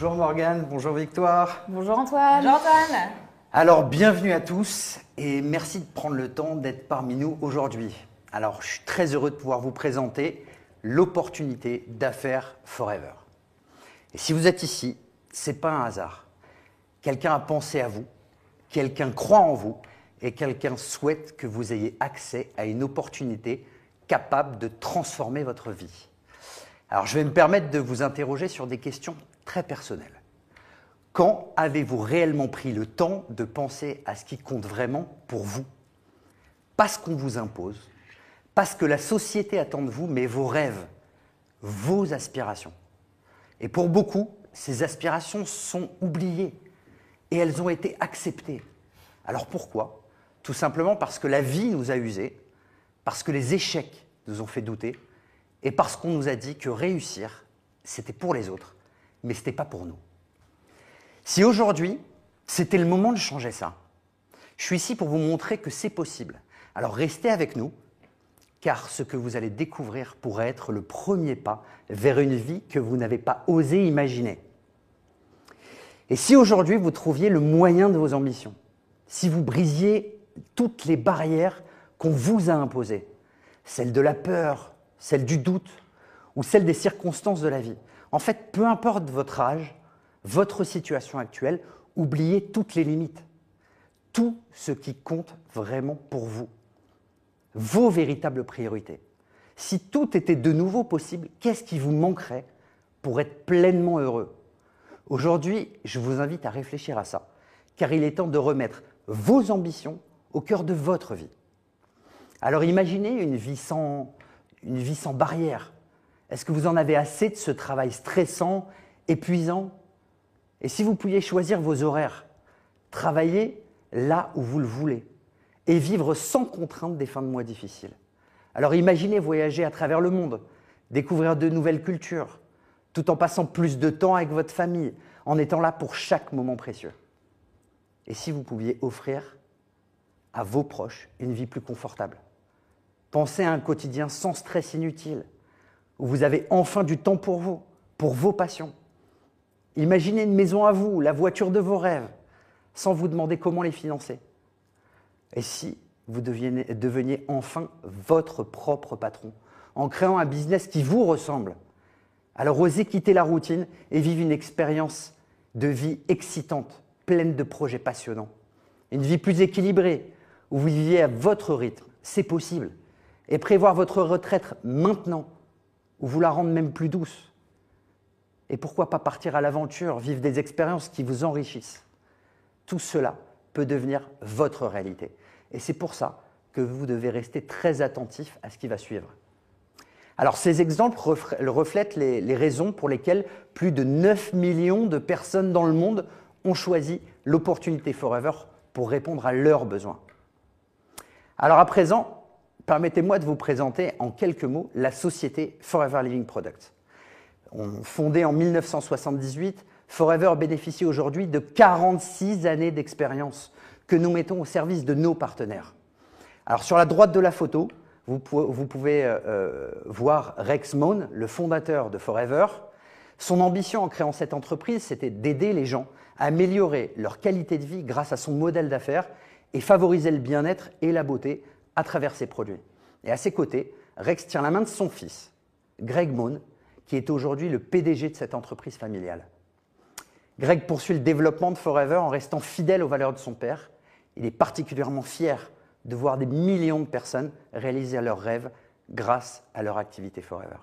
Bonjour Morgane, bonjour Victoire. Bonjour Antoine. Bonjour Antoine. Alors bienvenue à tous et merci de prendre le temps d'être parmi nous aujourd'hui. Alors je suis très heureux de pouvoir vous présenter l'opportunité d'affaires Forever. Et si vous êtes ici, ce n'est pas un hasard. Quelqu'un a pensé à vous, quelqu'un croit en vous et quelqu'un souhaite que vous ayez accès à une opportunité capable de transformer votre vie. Alors je vais me permettre de vous interroger sur des questions très personnelles. Quand avez-vous réellement pris le temps de penser à ce qui compte vraiment pour vous? Pas ce qu'on vous impose, pas ce que la société attend de vous, mais vos rêves, vos aspirations. Et pour beaucoup, ces aspirations sont oubliées et elles ont été acceptées. Alors pourquoi? Tout simplement parce que la vie nous a usés, parce que les échecs nous ont fait douter et parce qu'on nous a dit que réussir, c'était pour les autres, mais ce n'était pas pour nous. Si aujourd'hui, c'était le moment de changer ça, je suis ici pour vous montrer que c'est possible. Alors restez avec nous, car ce que vous allez découvrir pourrait être le premier pas vers une vie que vous n'avez pas osé imaginer. Et si aujourd'hui vous trouviez le moyen de vos ambitions, si vous brisiez toutes les barrières qu'on vous a imposées, celles de la peur, celles du doute ou celles des circonstances de la vie, en fait, peu importe votre âge, votre situation actuelle, oubliez toutes les limites, tout ce qui compte vraiment pour vous, vos véritables priorités. Si tout était de nouveau possible, qu'est-ce qui vous manquerait pour être pleinement heureux? Aujourd'hui, je vous invite à réfléchir à ça, car il est temps de remettre vos ambitions au cœur de votre vie. Alors imaginez une vie sans barrière. Est-ce que vous en avez assez de ce travail stressant, épuisant? Et si vous pouviez choisir vos horaires, travailler là où vous le voulez et vivre sans contrainte des fins de mois difficiles. Alors imaginez voyager à travers le monde, découvrir de nouvelles cultures, tout en passant plus de temps avec votre famille, en étant là pour chaque moment précieux. Et si vous pouviez offrir à vos proches une vie plus confortable? Pensez à un quotidien sans stress inutile, où vous avez enfin du temps pour vous, pour vos passions. Imaginez une maison à vous, la voiture de vos rêves, sans vous demander comment les financer. Et si vous deveniez enfin votre propre patron, en créant un business qui vous ressemble? Alors osez quitter la routine et vivre une expérience de vie excitante, pleine de projets passionnants. Une vie plus équilibrée, où vous viviez à votre rythme, c'est possible. Et prévoir votre retraite maintenant, ou vous la rendre même plus douce. Et pourquoi pas partir à l'aventure, vivre des expériences qui vous enrichissent? Tout cela peut devenir votre réalité. Et c'est pour ça que vous devez rester très attentif à ce qui va suivre. Alors ces exemples reflètent les raisons pour lesquelles plus de 9 millions de personnes dans le monde ont choisi l'opportunité Forever pour répondre à leurs besoins. Alors à présent, permettez-moi de vous présenter en quelques mots la société Forever Living Products. Fondée en 1978, Forever bénéficie aujourd'hui de 46 années d'expérience que nous mettons au service de nos partenaires. Alors sur la droite de la photo, vous pouvez voir Rex Mohn, le fondateur de Forever. Son ambition en créant cette entreprise, c'était d'aider les gens à améliorer leur qualité de vie grâce à son modèle d'affaires et favoriser le bien-être et la beauté à travers ses produits. Et à ses côtés, Rex tient la main de son fils, Greg Mohn, qui est aujourd'hui le PDG de cette entreprise familiale. Greg poursuit le développement de Forever en restant fidèle aux valeurs de son père. Il est particulièrement fier de voir des millions de personnes réaliser leurs rêves grâce à leur activité Forever.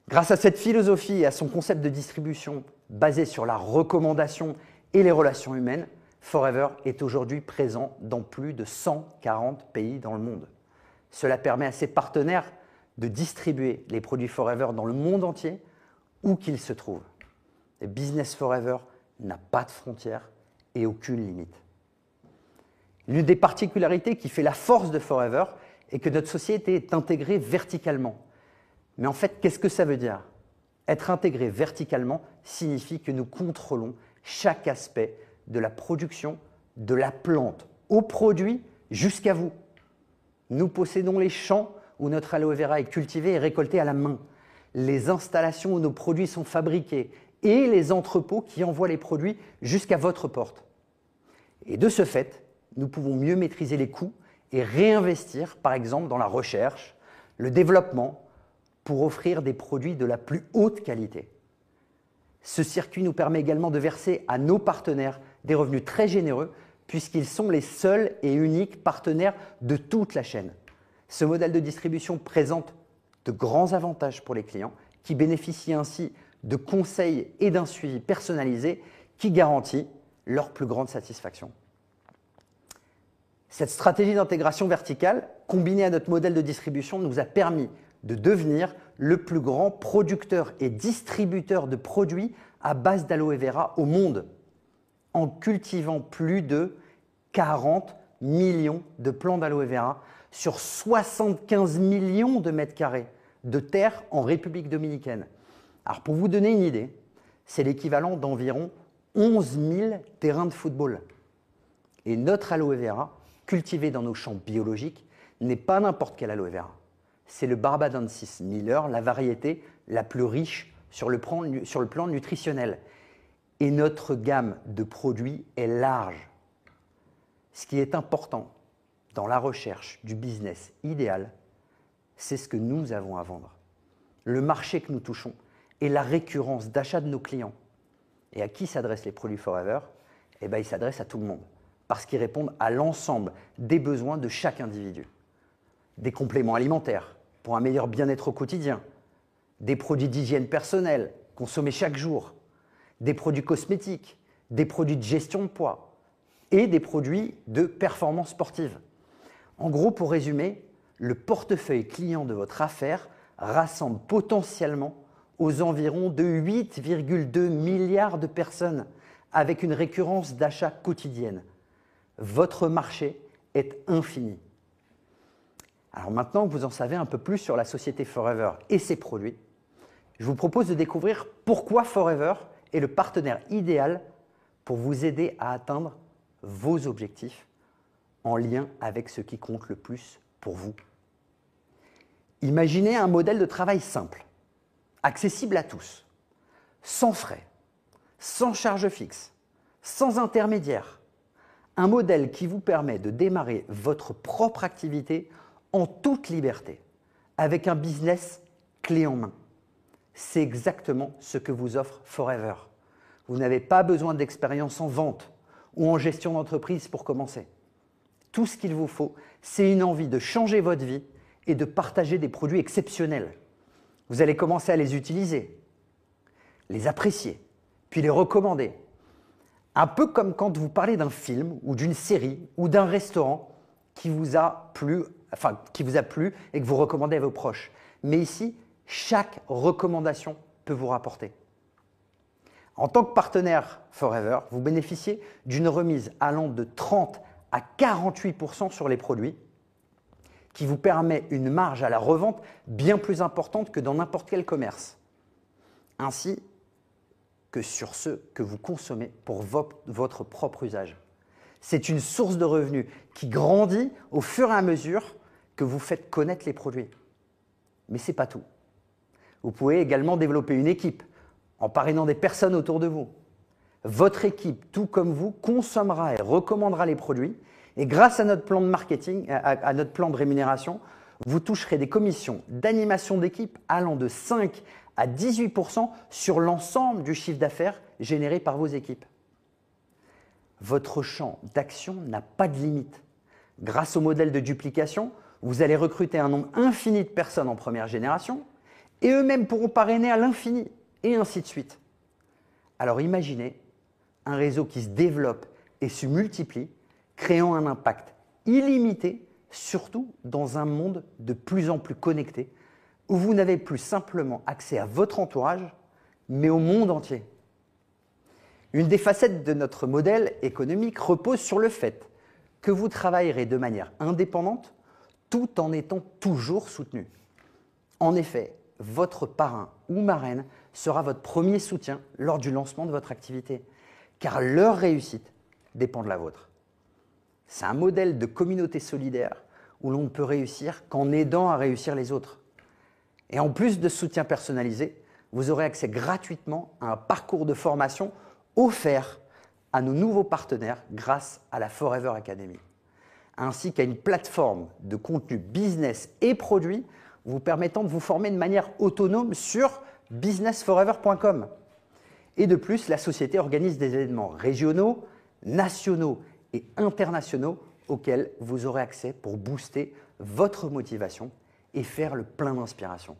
Grâce à cette philosophie et à son concept de distribution basé sur la recommandation et les relations humaines, Forever est aujourd'hui présent dans plus de 140 pays dans le monde. Cela permet à ses partenaires de distribuer les produits Forever dans le monde entier, où qu'ils se trouvent. Le business Forever n'a pas de frontières et aucune limite. L'une des particularités qui fait la force de Forever est que notre société est intégrée verticalement. Mais en fait, qu'est-ce que ça veut dire? Être intégré verticalement signifie que nous contrôlons chaque aspect de la production de la plante au produit jusqu'à vous. Nous possédons les champs où notre aloe vera est cultivé et récolté à la main, les installations où nos produits sont fabriqués et les entrepôts qui envoient les produits jusqu'à votre porte. Et de ce fait, nous pouvons mieux maîtriser les coûts et réinvestir, par exemple, dans la recherche, le développement, pour offrir des produits de la plus haute qualité. Ce circuit nous permet également de verser à nos partenaires des revenus très généreux, puisqu'ils sont les seuls et uniques partenaires de toute la chaîne. Ce modèle de distribution présente de grands avantages pour les clients, qui bénéficient ainsi de conseils et d'un suivi personnalisé qui garantit leur plus grande satisfaction. Cette stratégie d'intégration verticale, combinée à notre modèle de distribution, nous a permis de devenir le plus grand producteur et distributeur de produits à base d'aloe vera au monde, en cultivant plus de 40 millions de plants d'aloe vera sur 75 millions de mètres carrés de terre en République dominicaine. Alors pour vous donner une idée, c'est l'équivalent d'environ 11 000 terrains de football. Et notre aloe vera, cultivé dans nos champs biologiques, n'est pas n'importe quel aloe vera. C'est le Barbadensis Miller, la variété la plus riche sur le plan nutritionnel. Et notre gamme de produits est large. Ce qui est important dans la recherche du business idéal, c'est ce que nous avons à vendre. Le marché que nous touchons et la récurrence d'achat de nos clients. Et à qui s'adressent les produits Forever? Eh bien, ils s'adressent à tout le monde, parce qu'ils répondent à l'ensemble des besoins de chaque individu. Des compléments alimentaires pour un meilleur bien-être au quotidien, des produits d'hygiène personnelle consommés chaque jour, des produits cosmétiques, des produits de gestion de poids et des produits de performance sportive. En gros, pour résumer, le portefeuille client de votre affaire rassemble potentiellement aux environs de 8,2 milliards de personnes avec une récurrence d'achat quotidienne. Votre marché est infini. Alors maintenant que vous en savez un peu plus sur la société Forever et ses produits, je vous propose de découvrir pourquoi Forever est le partenaire idéal pour vous aider à atteindre vos objectifs en lien avec ce qui compte le plus pour vous. Imaginez un modèle de travail simple, accessible à tous, sans frais, sans charge fixe, sans intermédiaire. Un modèle qui vous permet de démarrer votre propre activité en toute liberté, avec un business clé en main. C'est exactement ce que vous offre Forever. Vous n'avez pas besoin d'expérience en vente ou en gestion d'entreprise pour commencer. Tout ce qu'il vous faut, c'est une envie de changer votre vie et de partager des produits exceptionnels. Vous allez commencer à les utiliser, les apprécier, puis les recommander. Un peu comme quand vous parlez d'un film ou d'une série ou d'un restaurant qui vous a plu et que vous recommandez à vos proches. Mais ici, chaque recommandation peut vous rapporter. En tant que partenaire Forever, vous bénéficiez d'une remise allant de 30 à 48% sur les produits, qui vous permet une marge à la revente bien plus importante que dans n'importe quel commerce, ainsi que sur ceux que vous consommez pour votre propre usage. C'est une source de revenus qui grandit au fur et à mesure que vous faites connaître les produits. Mais ce n'est pas tout. Vous pouvez également développer une équipe en parrainant des personnes autour de vous. Votre équipe, tout comme vous, consommera et recommandera les produits. Et grâce à notre plan de marketing, à notre plan de rémunération, vous toucherez des commissions d'animation d'équipe allant de 5 à 18% sur l'ensemble du chiffre d'affaires généré par vos équipes. Votre champ d'action n'a pas de limite. Grâce au modèle de duplication, vous allez recruter un nombre infini de personnes en première génération et eux-mêmes pourront parrainer à l'infini et ainsi de suite. Alors imaginez un réseau qui se développe et se multiplie, créant un impact illimité, surtout dans un monde de plus en plus connecté, où vous n'avez plus simplement accès à votre entourage, mais au monde entier. Une des facettes de notre modèle économique repose sur le fait que vous travaillerez de manière indépendante tout en étant toujours soutenu. En effet, votre parrain ou marraine sera votre premier soutien lors du lancement de votre activité, car leur réussite dépend de la vôtre. C'est un modèle de communauté solidaire où l'on ne peut réussir qu'en aidant à réussir les autres. Et en plus de ce soutien personnalisé, vous aurez accès gratuitement à un parcours de formation offert à nos nouveaux partenaires grâce à la Forever Academy, ainsi qu'à une plateforme de contenu business et produits vous permettant de vous former de manière autonome sur businessforever.com. Et de plus, la société organise des événements régionaux, nationaux et internationaux auxquels vous aurez accès pour booster votre motivation et faire le plein d'inspiration.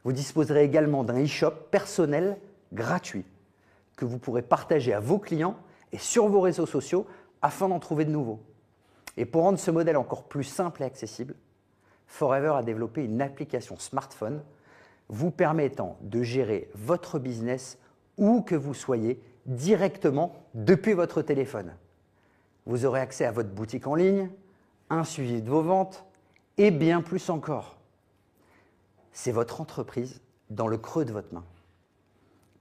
Vous disposerez également d'un e-shop personnel gratuit que vous pourrez partager à vos clients et sur vos réseaux sociaux afin d'en trouver de nouveaux. Et pour rendre ce modèle encore plus simple et accessible, Forever a développé une application smartphone vous permettant de gérer votre business où que vous soyez directement depuis votre téléphone. Vous aurez accès à votre boutique en ligne, un suivi de vos ventes et bien plus encore. C'est votre entreprise dans le creux de votre main.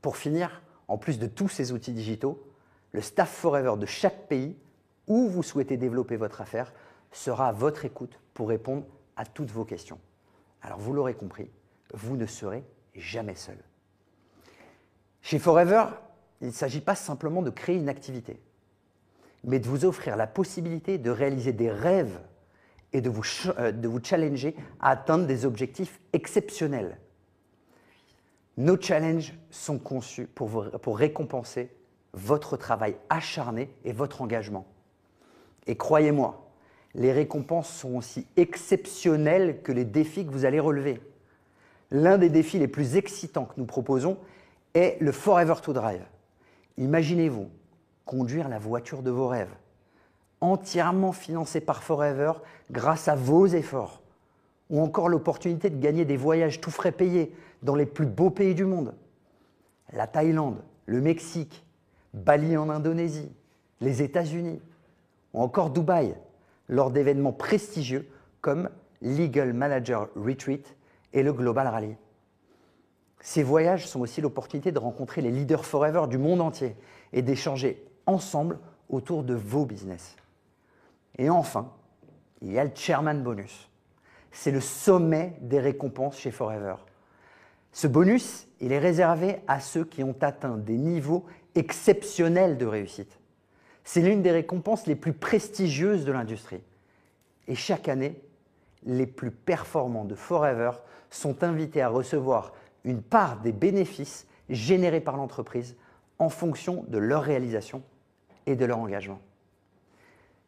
Pour finir, en plus de tous ces outils digitaux, le staff Forever de chaque pays où vous souhaitez développer votre affaire sera à votre écoute pour répondre à toutes vos questions. Alors vous l'aurez compris, vous ne serez jamais seul. Chez Forever, il ne s'agit pas simplement de créer une activité, mais de vous offrir la possibilité de réaliser des rêves et de vous challenger à atteindre des objectifs exceptionnels. Nos challenges sont conçus pour récompenser votre travail acharné et votre engagement. Et croyez-moi, les récompenses sont aussi exceptionnelles que les défis que vous allez relever. L'un des défis les plus excitants que nous proposons est le Forever to Drive. Imaginez-vous conduire la voiture de vos rêves, entièrement financée par Forever grâce à vos efforts, ou encore l'opportunité de gagner des voyages tout frais payés dans les plus beaux pays du monde. La Thaïlande, le Mexique, Bali en Indonésie, les États-Unis, ou encore Dubaï, lors d'événements prestigieux comme l'Eagle Manager Retreat et le Global Rally. Ces voyages sont aussi l'opportunité de rencontrer les leaders Forever du monde entier et d'échanger ensemble autour de vos business. Et enfin, il y a le Chairman Bonus. C'est le sommet des récompenses chez Forever. Ce bonus, il est réservé à ceux qui ont atteint des niveaux exceptionnels de réussite. C'est l'une des récompenses les plus prestigieuses de l'industrie. Et chaque année, les plus performants de Forever sont invités à recevoir une part des bénéfices générés par l'entreprise en fonction de leur réalisation et de leur engagement.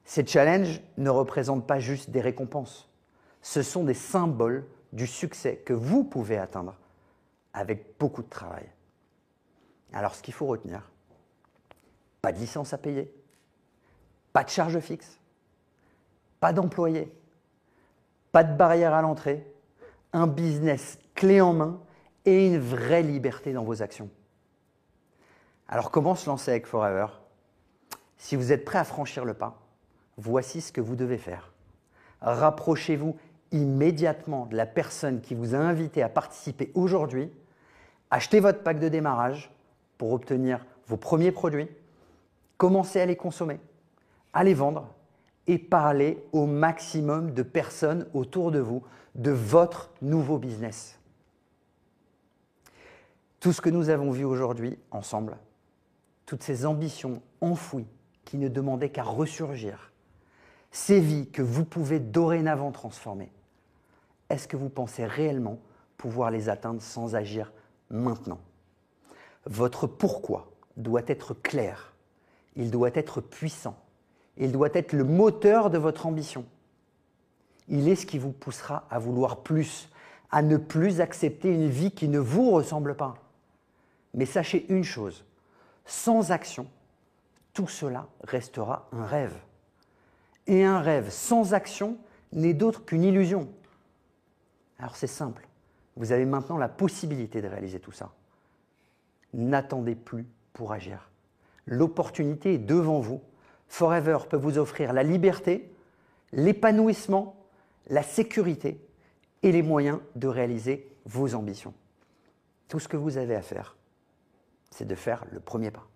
Ces challenges ne représentent pas juste des récompenses. Ce sont des symboles du succès que vous pouvez atteindre avec beaucoup de travail. Alors, ce qu'il faut retenir, pas de licence à payer, pas de charge fixe, pas d'employés, pas de barrière à l'entrée, un business clé en main et une vraie liberté dans vos actions. Alors, comment se lancer avec Forever ? Si vous êtes prêt à franchir le pas, voici ce que vous devez faire. Rapprochez-vous immédiatement de la personne qui vous a invité à participer aujourd'hui. Achetez votre pack de démarrage pour obtenir vos premiers produits. Commencez à les consommer, à les vendre et parler au maximum de personnes autour de vous de votre nouveau business. Tout ce que nous avons vu aujourd'hui ensemble, toutes ces ambitions enfouies qui ne demandaient qu'à ressurgir, ces vies que vous pouvez dorénavant transformer, est-ce que vous pensez réellement pouvoir les atteindre sans agir maintenant ? Votre pourquoi doit être clair, il doit être puissant, il doit être le moteur de votre ambition. Il est ce qui vous poussera à vouloir plus, à ne plus accepter une vie qui ne vous ressemble pas. Mais sachez une chose, sans action, tout cela restera un rêve. Et un rêve sans action n'est d'autre qu'une illusion. Alors c'est simple, vous avez maintenant la possibilité de réaliser tout ça. N'attendez plus pour agir. L'opportunité est devant vous. Forever peut vous offrir la liberté, l'épanouissement, la sécurité et les moyens de réaliser vos ambitions. Tout ce que vous avez à faire, c'est de faire le premier pas.